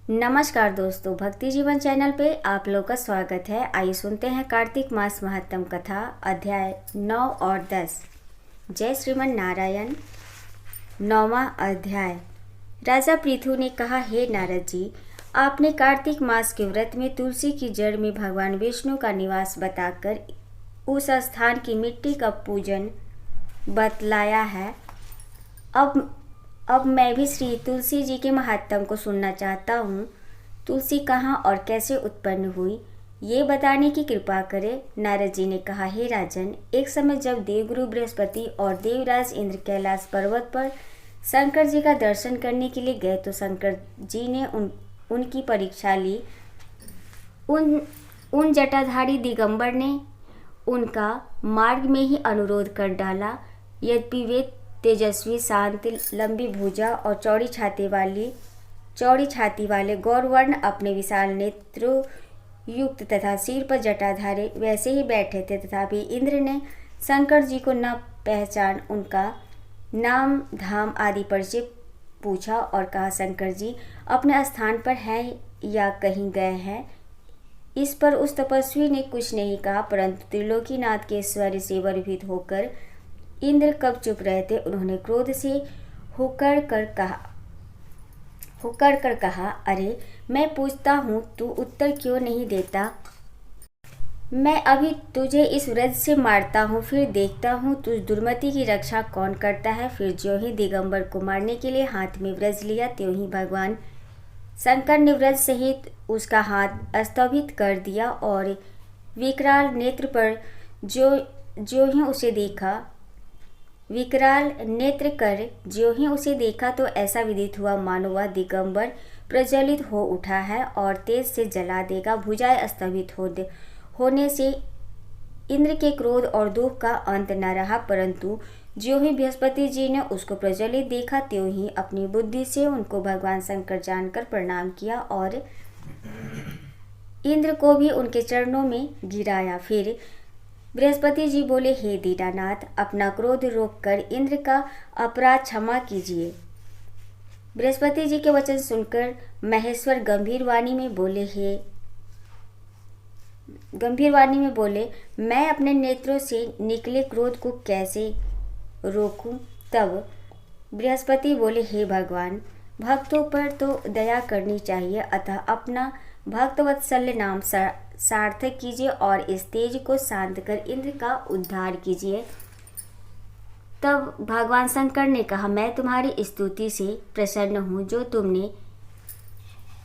नमस्कार दोस्तों, भक्ति जीवन चैनल पे आप लोग का स्वागत है। आइए सुनते हैं कार्तिक मास महात्म कथा अध्याय 9 और 10। जय श्रीमन नारायण। 9वां अध्याय। राजा पृथु ने कहा, हे नारद जी, आपने कार्तिक मास के व्रत में तुलसी की जड़ में भगवान विष्णु का निवास बताकर उस स्थान की मिट्टी का पूजन बतलाया है। अब मैं भी श्री तुलसी जी के महात्म को सुनना चाहता हूँ। तुलसी कहाँ और कैसे उत्पन्न हुई, ये बताने की कृपा करें। नारद जी ने कहा, हे राजन, एक समय जब देवगुरु बृहस्पति और देवराज इंद्र कैलाश पर्वत पर शंकर जी का दर्शन करने के लिए गए तो शंकर जी ने उनकी परीक्षा ली। उन जटाधारी दिगंबर ने उनका मार्ग में ही अनुरोध कर डाला। यद्यपि वे तेजस्वी, शांत, लंबी भुजा और चौड़ी छाती वाले गौरवर्ण अपने विशाल नेत्रों युक्त तथा सिर पर जटाधारी वैसे ही बैठे थे, तथापि इंद्र ने शंकर जी को न पहचान उनका नाम, धाम आदि परिचय पूछा और कहा, शंकर जी अपने स्थान पर हैं या कहीं गए हैं। इस पर उस तपस्वी ने कुछ नहीं कहा, परंतु त्रिलोकीनाथ के ऐश्वर्य से भयभीत होकर इंद्र कब चुप रहे थे। उन्होंने क्रोध से होकर कर कहा, अरे मैं पूछता हूँ, तू उत्तर क्यों नहीं देता? मैं अभी तुझे इस व्रज से मारता हूँ, फिर देखता हूँ तुझ दुर्मति की रक्षा कौन करता है। फिर ज्यों ही दिगंबर को मारने के लिए हाथ में व्रज लिया, त्यों ही भगवान शंकर ने व्रज सहित उसका हाथ स्तंभित कर दिया और विकराल नेत्र कर ज्यों ही उसे देखा तो ऐसा विदित हुआ मानो वह दिगंबर प्रज्वलित हो उठा है और तेज से जला देगा। भुजाएं स्तंभित होने से इंद्र के क्रोध और दुख का अंत न रहा, परंतु ज्यों ही बृहस्पति जी ने उसको प्रज्वलित देखा, त्यों ही अपनी बुद्धि से उनको भगवान शंकर जानकर प्रणाम किया और इंद्र को भी उनके चरणों में गिराया। फिर बृहस्पति जी बोले, हे दीनानाथ, अपना क्रोध रोककर इंद्र का अपराध क्षमा कीजिए। बृहस्पति जी के वचन सुनकर महेश्वर गंभीर वाणी में बोले, मैं अपने नेत्रों से निकले क्रोध को कैसे रोकूं? तब बृहस्पति बोले, हे भगवान, भक्तों पर तो दया करनी चाहिए, अतः अपना भक्तवत्सल्य नाम सार्थक कीजिए और इस तेज को शांत कर इंद्र का उद्धार कीजिए। तब भगवान शंकर ने कहा, मैं तुम्हारी स्तुति से प्रसन्न हूँ जो तुमने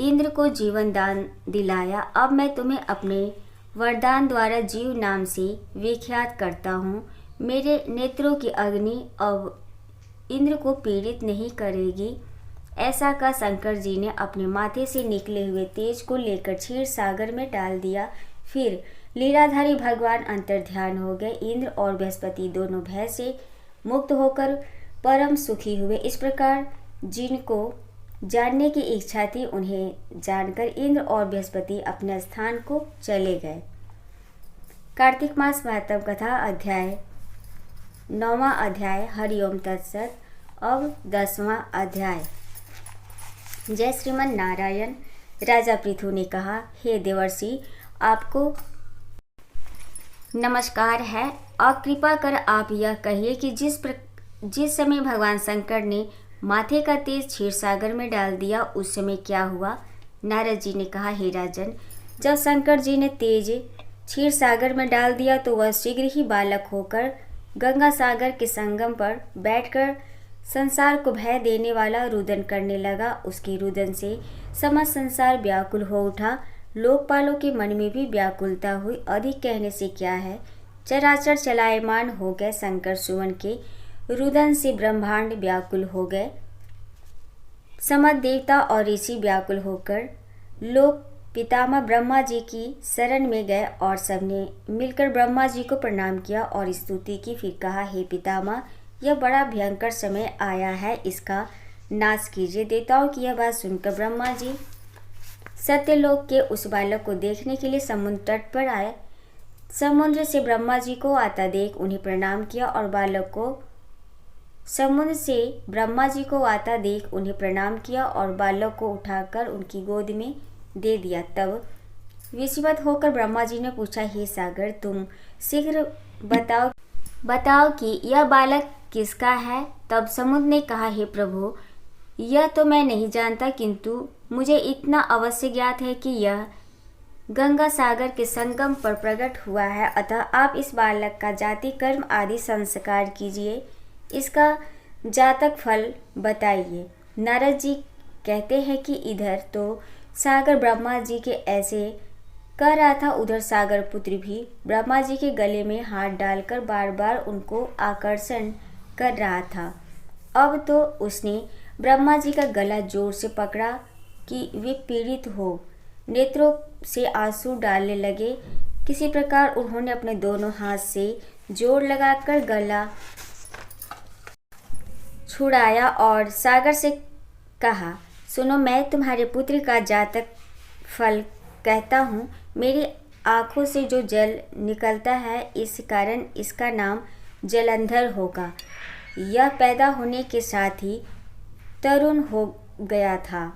इंद्र को जीवन दान दिलाया। अब मैं तुम्हें अपने वरदान द्वारा जीव नाम से विख्यात करता हूँ। मेरे नेत्रों की अग्नि अब इंद्र को पीड़ित नहीं करेगी। ऐसा कहा शंकर जी ने अपने माथे से निकले हुए तेज को लेकर क्षीर सागर में डाल दिया। फिर लीलाधारी भगवान अंतर्ध्यान हो गए। इंद्र और बृहस्पति दोनों भय से मुक्त होकर परम सुखी हुए। इस प्रकार जिनको जानने की इच्छा थी, उन्हें जानकर इंद्र और बृहस्पति अपने स्थान को चले गए। कार्तिक मास महात्म कथा अध्याय 9वां अध्याय। हरिओम तत्सत। अब 10वां अध्याय। जय श्रीमन नारायण। राजा पृथु ने कहा, हे देवर्षि, आपको नमस्कार है। अब कृपा कर आप यह कहिए कि जिस समय भगवान शंकर ने माथे का तेज क्षीर सागर में डाल दिया, उस समय क्या हुआ? नारद जी ने कहा, हे राजन, जब शंकर जी ने तेज क्षीर सागर में डाल दिया तो वह शीघ्र ही बालक होकर गंगा सागर के संगम पर बैठकर संसार को भय देने वाला रुदन करने लगा। उसके रुदन से समस्त संसार व्याकुल हो उठा। लोकपालों के मन में भी व्याकुलता हुई। अधिक कहने से क्या है, चराचर चलायमान हो गए। शंकर सुवन के रुदन से ब्रह्मांड व्याकुल हो गए। समस्त देवता और ऋषि व्याकुल होकर लोक पितामह ब्रह्मा जी की शरण में गए और सबने मिलकर ब्रह्मा जी को प्रणाम किया और स्तुति की। फिर कहा, हे पितामह, यह बड़ा भयंकर समय आया है, इसका नाश कीजिए। देवताओं की यह बात सुनकर ब्रह्मा जी सत्यलोक के उस बालक को देखने के लिए समुद्र तट पर आए। समुद्र से ब्रह्मा जी को आता देख उन्हें प्रणाम किया और बालक को समुद्र से ब्रह्मा जी को आता देख उन्हें प्रणाम किया और बालक को उठाकर उनकी गोद में दे दिया। तब विस्मित होकर ब्रह्मा जी ने पूछा, हे सागर, तुम शीघ्र बताओ कि यह बालक किसका है। तब समुद्र ने कहा, हे प्रभु, यह तो मैं नहीं जानता, किंतु मुझे इतना अवश्य ज्ञात है कि यह गंगा सागर के संगम पर प्रकट हुआ है। अतः आप इस बालक का जाति, कर्म आदि संस्कार कीजिए, इसका जातक फल बताइए। नारद जी कहते हैं कि इधर तो सागर ब्रह्मा जी के ऐसे कह रहा था, उधर सागर पुत्र भी ब्रह्मा जी के गले में हाथ डालकर बार बार उनको आकर्षण कर रहा था। अब तो उसने ब्रह्मा जी का गला जोर से पकड़ा कि वे पीड़ित हो नेत्रों से आंसू डालने लगे। किसी प्रकार उन्होंने अपने दोनों हाथ से जोर लगाकर गला छुड़ाया और सागर से कहा, सुनो, मैं तुम्हारे पुत्र का जातक फल कहता हूँ। मेरी आँखों से जो जल निकलता है, इस कारण इसका नाम जलंधर होगा। यह पैदा होने के साथ ही तरुण हो गया था।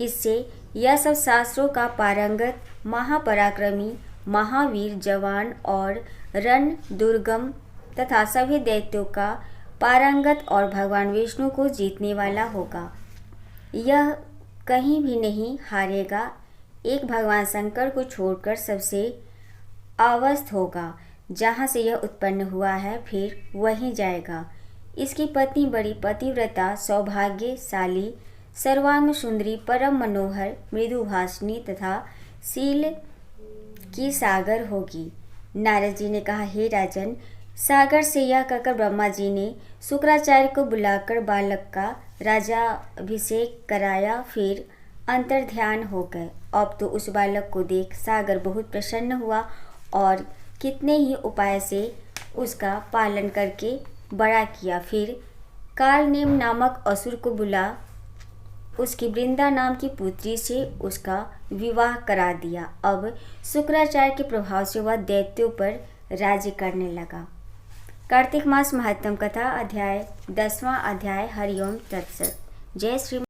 इससे यह सब शास्त्रों का पारंगत, महापराक्रमी, महावीर, जवान और रण दुर्गम तथा सभी दैत्यों का पारंगत और भगवान विष्णु को जीतने वाला होगा। यह कहीं भी नहीं हारेगा। एक भगवान शंकर को छोड़कर सबसे अवस्थ होगा। जहाँ से यह उत्पन्न हुआ है, फिर वहीं जाएगा। इसकी पत्नी बड़ी पतिव्रता, सौभाग्यशाली, सर्वांग सुंदरी, परम मनोहर, मृदुभाषिणी तथा शील की सागर होगी। नारद जी ने कहा, हे राजन, सागर से यह कहकर ब्रह्मा जी ने शुक्राचार्य को बुलाकर बालक का राजाभिषेक कराया, फिर अंतर्ध्यान हो गए। अब तो उस बालक को देख सागर बहुत प्रसन्न हुआ और कितने ही उपाय से उसका पालन करके बड़ा किया। फिर कालनेम नामक असुर को बुला उसकी वृंदा नाम की पुत्री से उसका विवाह करा दिया। अब शुक्राचार्य के प्रभाव से वह दैत्यों पर राज्य करने लगा। कार्तिक मास महात्म कथा, अध्याय 10वां अध्याय। हरिओम तत्सत। जय श्री